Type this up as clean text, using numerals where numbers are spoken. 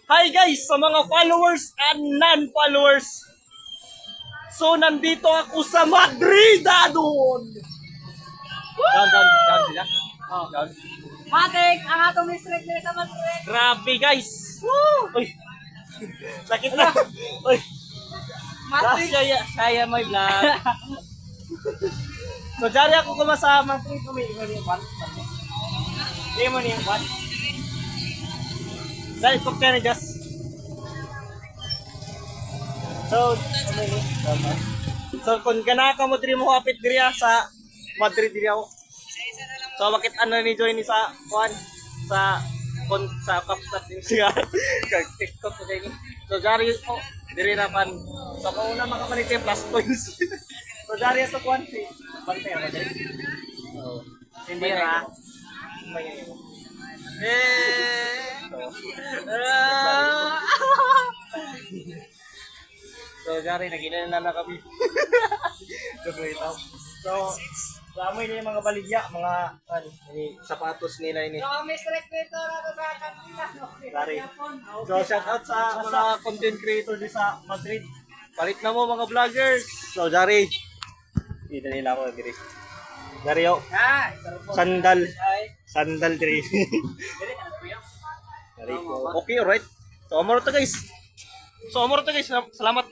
Hi guys, sa mga followers and non-followers. So, nandito ako sa Madrid, doon. Down sila. Down. Matik, ang atong district nila sa Madrid. Grabe guys. Woo! Uy. Sakit na. Uy. Matik. Saya may vlog. So, jari ako kumasama. Hindi mo niya one. Dahil cook ka na just. So, kung ganaka mo diri mo kapit diri sa Madrid diri ako. So, bakit ano ni join ni sa kuan sa kapsat din siya. Kag TikTok ko din. So, jari ko diri na pan. So, kung una makapalit yung plus points. So, jari sa kuan si bantay ako diri. Oh. Hindi ra. So, jari nagilan na kami. So, amoy na yung mga baligya, mga sapatos nila ini. So, may district dito na sa kanila. Sorry. So, shout out sa mga content creator di sa Madrid. Palit na mo mga vloggers. So, Jari. Dito nila ako diri. Jari yo. Sandal. Sandal diri. Jari ko. Okay, alright. So, amor to guys. Salamat.